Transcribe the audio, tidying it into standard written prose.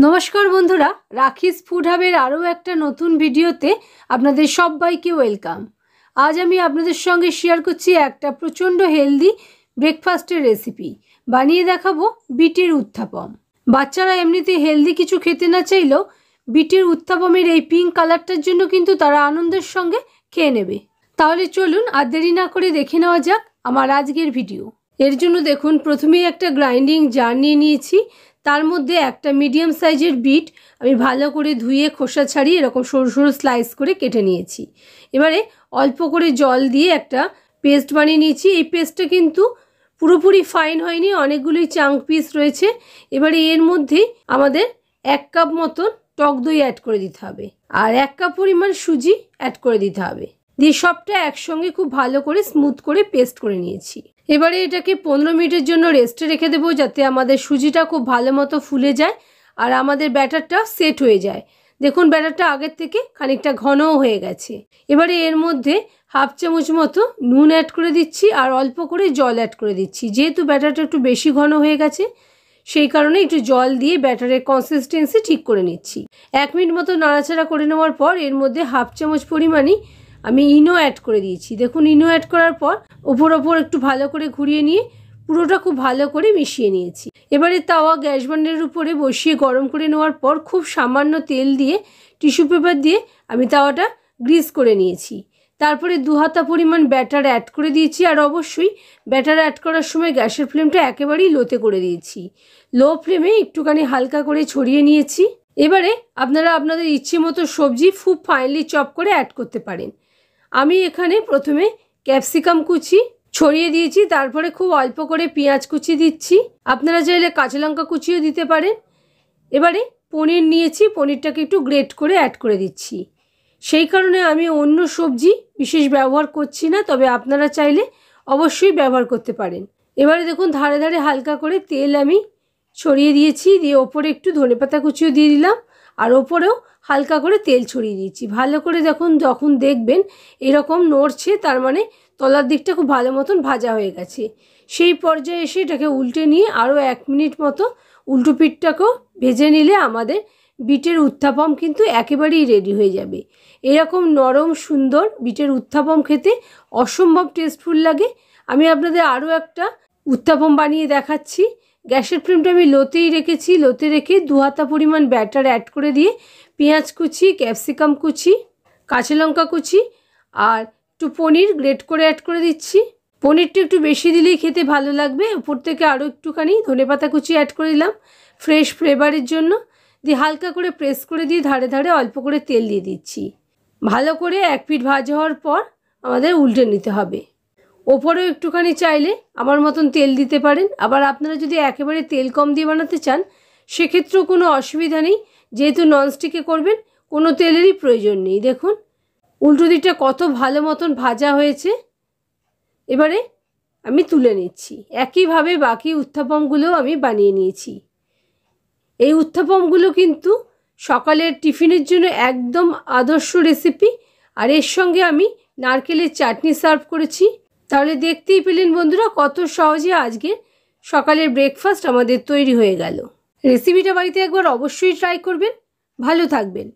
নমস্কার বন্ধুরা, রাখিস ফুড হাবের আরও একটা নতুন ভিডিওতে আপনাদের সবাইকে ওয়েলকাম। আজ আমি আপনাদের সঙ্গে শেয়ার করছি একটা প্রচণ্ড হেলদি ব্রেকফাস্টের রেসিপি। বানিয়ে দেখাবো বিটের উত্থাপম। বাচ্চারা এমনিতে হেলদি কিছু খেতে না চাইলেও বিটের উত্থাপমের এই পিঙ্ক কালারটার জন্য কিন্তু তারা আনন্দের সঙ্গে খেয়ে নেবে। তাহলে চলুন আর দেরি না করে দেখে নেওয়া যাক আমার আজকের ভিডিও। এর জন্য দেখুন, প্রথমেই একটা গ্রাইন্ডিং জার নিয়ে নিয়েছি। তার মধ্যে একটা মিডিয়াম সাইজের বিট আমি ভালো করে ধুয়ে খোসা ছাড়িয়ে এরকম সরু সরু স্লাইস করে কেটে নিয়েছি। এবারে অল্প করে জল দিয়ে একটা পেস্ট বানিয়ে নিয়েছি। এই পেস্টটা কিন্তু পুরোপুরি ফাইন হয়নি, অনেকগুলোই চাঙ্ক পিস রয়েছে। এবারে এর মধ্যে আমাদের 1 কাপ মতন টক দই অ্যাড করে দিতে হবে আর 1 কাপ পরিমাণ সুজি অ্যাড করে দিতে হবে। দিয়ে সবটা একসঙ্গে খুব ভালো করে স্মুথ করে পেস্ট করে নিয়েছি। এবারে এটাকে 15 মিনিটের জন্য রেস্টে রেখে দেবো, যাতে আমাদের সুজিটা খুব ভালো মতো ফুলে যায় আর আমাদের ব্যাটারটা সেট হয়ে যায়। দেখুন, ব্যাটারটা আগের থেকে খানিকটা ঘনও হয়ে গেছে। এবারে এর মধ্যে 1/2 চামচ মতো নুন অ্যাড করে দিচ্ছি আর অল্প করে জল অ্যাড করে দিচ্ছি। যেহেতু ব্যাটারটা একটু বেশি ঘন হয়ে গেছে, সেই কারণে একটু জল দিয়ে ব্যাটারের কনসিস্টেন্সি ঠিক করে নিচ্ছি। 1 মিনিট মতো নাড়াচাড়া করে নেওয়ার পর এর মধ্যে 1/2 চামচ পরিমাণই আমি ইনো অ্যাড করে দিয়েছি। দেখুন, ইনো অ্যাড করার পর ওপর একটু ভালো করে ঘুরিয়ে নিয়ে পুরোটা খুব ভালো করে মিশিয়ে নিয়েছি। এবারে তাওয়া গ্যাস বার্নারের উপরে বসিয়ে গরম করে নেওয়ার পর খুব সামান্য তেল দিয়ে টিস্যু পেপার দিয়ে আমি তাওয়াটা গ্রিস করে নিয়েছি। তারপরে 2 হাতা পরিমাণ ব্যাটার অ্যাড করে দিয়েছি আর অবশ্যই ব্যাটার অ্যাড করার সময় গ্যাসের ফ্লেমটা একেবারেই লোতে করে দিয়েছি। লো ফ্লেমে একটুখানি হালকা করে ছড়িয়ে নিয়েছি। এবারে আপনারা আপনাদের ইচ্ছে মতো সবজি খুব ফাইনলি চপ করে অ্যাড করতে পারেন। আমি এখানে প্রথমে ক্যাপসিকাম কুচি ছড়িয়ে দিয়েছি, তারপরে খুব অল্প করে পেঁয়াজ কুচি দিচ্ছি। আপনারা চাইলে কাঁচা লঙ্কা কুচিও দিতে পারেন। এবারে পনির নিয়েছি, পনিরটাকে একটু গ্রেট করে অ্যাড করে দিচ্ছি। সেই কারণে আমি অন্য সবজি বিশেষ ব্যবহার করছি না, তবে আপনারা চাইলে অবশ্যই ব্যবহার করতে পারেন। এবারে দেখুন, ধারে ধারে হালকা করে তেল আমি ছড়িয়ে দিয়েছি, দিয়ে ওপরে একটু ধনেপাতা কুচিও দিয়ে দিলাম আর ওপরেও হালকা করে তেল ছড়িয়ে দিয়েছি। ভালো করে দেখুন, যখন দেখবেন এরকম নড়ছে, তার মানে তলার দিকটা খুব ভালো মতন ভাজা হয়ে গেছে। সেই পর্যায়ে এসে এটাকে উল্টে নিয়ে আরও 1 মিনিট মতো উল্টো পিঠটাকেও ভেজে নিলে আমাদের বিটের উত্থাপম কিন্তু একেবারেই রেডি হয়ে যাবে। এরকম নরম সুন্দর বিটের উত্থাপম খেতে অসম্ভব টেস্টফুল লাগে। আমি আপনাদের আরও একটা উত্থাপম বানিয়ে দেখাচ্ছি। গ্যাসের ফ্লেমটা আমি লোতেই রেখেছি। লোতে রেখে 2 হাতা পরিমাণ ব্যাটার অ্যাড করে দিয়ে পেঁয়াজ কুচি, ক্যাপসিকাম কুচি, কাঁচা লঙ্কা কুচি আর একটু পনির গ্রেট করে অ্যাড করে দিচ্ছি। পনিরটা একটু বেশি দিলেই খেতে ভালো লাগবে। উপর থেকে আরও একটুখানি ধনেপাতা কুচি অ্যাড করে দিলাম ফ্রেশ ফ্লেভারের জন্য। দিয়ে হালকা করে প্রেস করে দিয়ে ধারে ধারে অল্প করে তেল দিয়ে দিচ্ছি। ভালো করে 1 পিঠ ভাজা হওয়ার পর আমাদের উল্টে নিতে হবে। ওপরেও একটুখানি চাইলে আমার মতন তেল দিতে পারেন। আবার আপনারা যদি একেবারে তেল কম দিয়ে বানাতে চান, সেক্ষেত্রেও কোনো অসুবিধা নেই। যেহেতু ননস্টিকে করবেন, কোনো তেলেরই প্রয়োজন নেই। দেখুন, উল্টো দিকটা কত ভালো মতন ভাজা হয়েছে। এবারে আমি তুলে নিচ্ছি। একইভাবে বাকি উত্থাপমগুলোও আমি বানিয়ে নিয়েছি। এই উত্থাপমগুলো কিন্তু সকালের টিফিনের জন্য একদম আদর্শ রেসিপি। আর এর সঙ্গে আমি নারকেলের চাটনি সার্ভ করেছি। তাহলে দেখতেই পেলেন বন্ধুরা, কত সহজে আজকে সকালের ব্রেকফাস্ট আমাদের তৈরি হয়ে গেল। রেসিপিটা বাড়িতে একবার অবশ্যই ট্রাই করবেন। ভালো থাকবেন।